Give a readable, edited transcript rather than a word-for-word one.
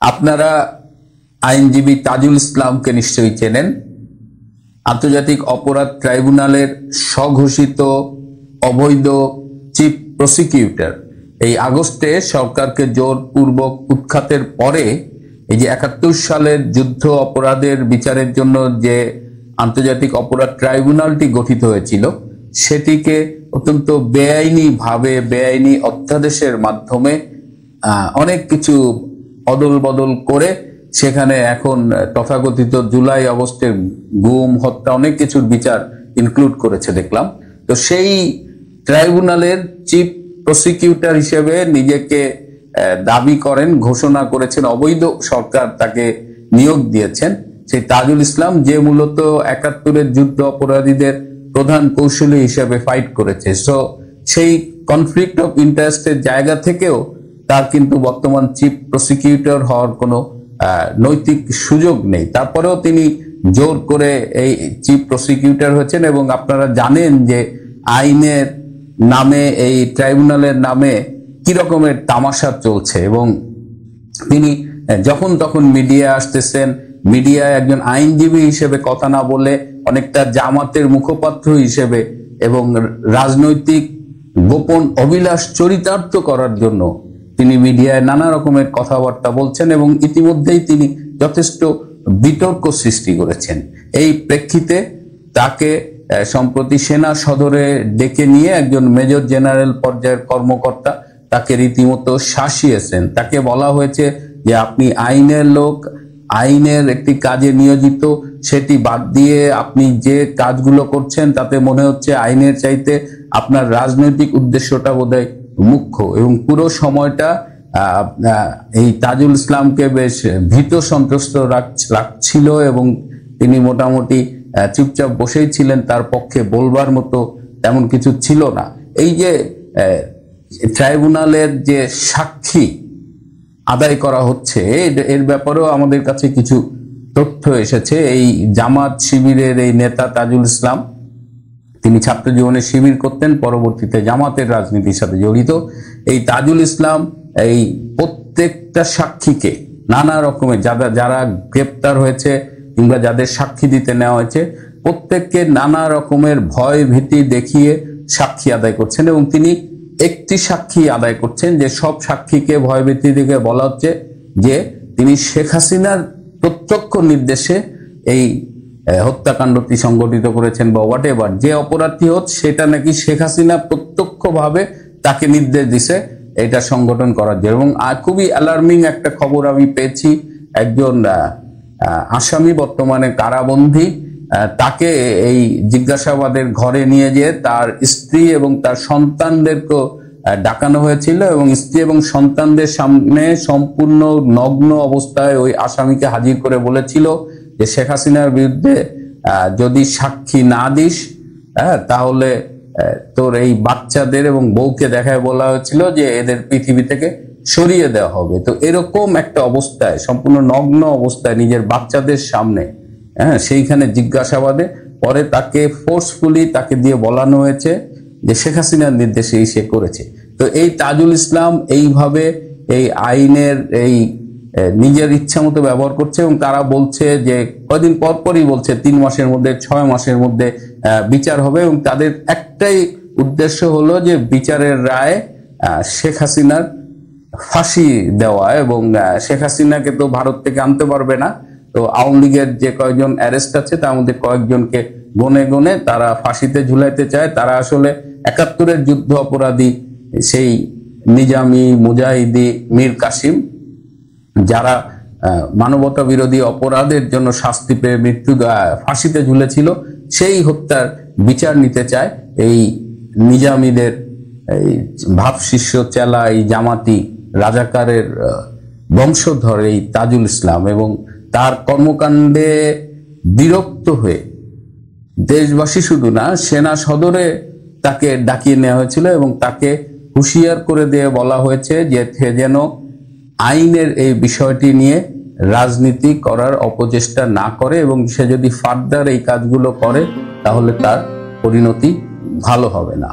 আপনারা আইনজীবী তাজুল ইসলামকে নিশ্চয়ই চেনেন। আন্তর্জাতিক অপরাধ ট্রাইব্যুনালের স্বঘোষিত অবৈধ চিফ প্রসিকিউটর। এই আগস্টে সরকারকে জোরপূর্বক উৎখাতের পরে এই যে 71 সালের যুদ্ধ অপরাধের বিচারের জন্য যে আন্তর্জাতিক অপরাধ ট্রাইব্যুনালটি গঠিত হয়েছিল, সেটিকে অত্যন্ত বেআইনি অধ্যাদেশের মাধ্যমে অনেক কিছু অদল বদল করে সেখানে এখন তথাকথিত জুলাই আগস্টের গুম, হত্যা, অনেক কিছুর বিচার ইনক্লুড করেছে দেখলাম। তো সেই ট্রাইব্যুনালের চিফ প্রসিকিউটর হিসেবে নিজেকে দাবি করেন, ঘোষণা করেছেন, অবৈধ সরকার তাকে নিয়োগ দিয়েছেন সেই তাজুল ইসলাম, যে মূলত 71-এর যুদ্ধ অপরাধীদের প্রধান কৌশলী হিসেবে ফাইট করেছে। সো সেই কনফ্লিক্ট অফ ইন্টারেস্টের জায়গা থেকেও তার কিন্তু বর্তমান চিফ প্রসিকিউটর হওয়ার কোনো নৈতিক সুযোগ নেই। তারপরেও তিনি জোর করে এই চিফ প্রসিকিউটর হয়েছেন। এবং আপনারা জানেন যে আইনের নামে, এই ট্রাইব্যুনালের নামে কি রকমের তামাশা চলছে। এবং তিনি যখন তখন মিডিয়া আসতেছেন, মিডিয়ায় একজন আইনজীবী হিসেবে কথা না বলে অনেকটা জামাতের মুখপাত্র হিসেবে এবং রাজনৈতিক গোপন অভিলাষ চরিতার্থ করার জন্য তিনি মিডিয়ায় নানা রকমের কথাবার্তা বলছেন এবং ইতিমধ্যেই তিনি যথেষ্ট বিতর্ক সৃষ্টি করেছেন। এই প্রেক্ষিতে তাকে সম্প্রতি সেনা সদরে ডেকে নিয়ে একজন মেজর জেনারেল পর্যায়ের কর্মকর্তা তাকে রীতিমতো শাসিয়েছেন। তাকে বলা হয়েছে যে আপনি আইনের লোক, আইনের একটি কাজে নিয়োজিত, সেটি বাদ দিয়ে আপনি যে কাজগুলো করছেন তাতে মনে হচ্ছে আইনের চাইতে আপনার রাজনৈতিক উদ্দেশ্যটা বোধহয় মুখ্য। এবং পুরো সময়টা এই তাজুল ইসলামকে বেশ ভীত সন্ত্রস্ত লাগছিল এবং তিনি মোটামুটি চুপচাপ বসেই ছিলেন, তার পক্ষে বলবার মতো তেমন কিছু ছিল না। এই যে ট্রাইব্যুনালের যে সাক্ষী আদায় করা হচ্ছে, এর ব্যাপারেও আমাদের কাছে কিছু তথ্য এসেছে। এই জামাত শিবিরের এই নেতা তাজুল ইসলাম, তিনি ছাত্র জীবনে শিবির করতেন, পরবর্তীতে জামাতের রাজনীতির সাথে জড়িত। এই তাজুল ইসলাম এই প্রত্যেকটা সাক্ষীকে নানা রকমের, যারা গ্রেপ্তার হয়েছে কিংবা যাদের সাক্ষী দিতে নেওয়া হয়েছে, প্রত্যেককে নানা রকমের ভয় ভীতি দেখিয়ে সাক্ষী আদায় করছেন। এবং তিনি একটি সাক্ষী আদায় করছেন যে সব সাক্ষীকে ভয় ভীতি দেখে বলা হচ্ছে যে তিনি শেখ হাসিনার প্রত্যক্ষ নির্দেশে এই হত্যাকাণ্ডটি সংগঠিত করেছেন বা হোয়াট এভার, যে অপরাধী হচ্ছে সেটা নাকি শেখ হাসিনা প্রত্যক্ষভাবে তাকে নির্দেশ দিছে এটা সংগঠন করার জন্য। এবং খুবই অ্যালার্মিং একটা খবর আমি পেয়েছি, একজন আসামি বর্তমানে কারাবন্দী, তাকে এই জিজ্ঞাসাবাদের ঘরে নিয়ে যেয়ে তার স্ত্রী এবং তার সন্তানদেরকে ডাকানো হয়েছিল এবং স্ত্রী এবং সন্তানদের সামনে সম্পূর্ণ নগ্ন অবস্থায় ওই আসামিকে হাজির করে বলেছিল যে শেখ হাসিনার বিরুদ্ধে যদি সাক্ষী না দিস তাহলে তোর এই বাচ্চাদের এবং বউকে দেখায় বলা হয়েছিল যে এদের পৃথিবী থেকে সরিয়ে দেওয়া হবে। তো এরকম একটা অবস্থায়, সম্পূর্ণ নগ্ন অবস্থায় নিজের বাচ্চাদের সামনে, সেইখানে জিজ্ঞাসাবাদে পরে তাকে ফোর্সফুলি তাকে দিয়ে বলানো হয়েছে যে শেখ হাসিনার নির্দেশে সে করেছে। তো এই তাজুল ইসলাম এইভাবে এই আইনের এই নিজের ইচ্ছা মতো ব্যবহার করছে এবং তারা বলছে যে কয়দিন পরপরই বলছে 3 মাসের মধ্যে, 6 মাসের মধ্যে বিচার হবে। এবং তাদের একটাই উদ্দেশ্য হলো যে বিচারের রায় শেখ হাসিনার ফাঁসি দেওয়া। এবং শেখ হাসিনাকে তো ভারত থেকে আনতে পারবে না, তো আওয়ামী লীগের যে কয়েকজন অ্যারেস্ট আছে তার মধ্যে কয়েকজনকে গনে গনে তারা ফাঁসিতে ঝুলাইতে চায়। তারা আসলে 71-এর যুদ্ধ অপরাধী সেই নিজামী, মুজাহিদি, মীর কাসিম, যারা মানবতা বিরোধী অপরাধের জন্য শাস্তি পেয়ে ফাঁসিতে ঝুলেছিল, সেই হত্যার বিচার নিতে চায় এই নিজামীদের এই ভাবশিষ্য চেলা, এই জামাতি রাজাকারের বংশধর এই তাজুল ইসলাম। এবং তার কর্মকাণ্ডে বিরক্ত হয়ে দেশবাসী শুধু না, সেনা সদরে তাকে ডাকিয়ে নেওয়া হয়েছিল এবং তাকে হুঁশিয়ার করে দিয়ে বলা হয়েছে যে সে যেন আইনের এই বিষয়টি নিয়ে রাজনীতি করার অপচেষ্টা না করে এবং সে যদি ফার্দার এই কাজগুলো করে তাহলে তার পরিণতি ভালো হবে না।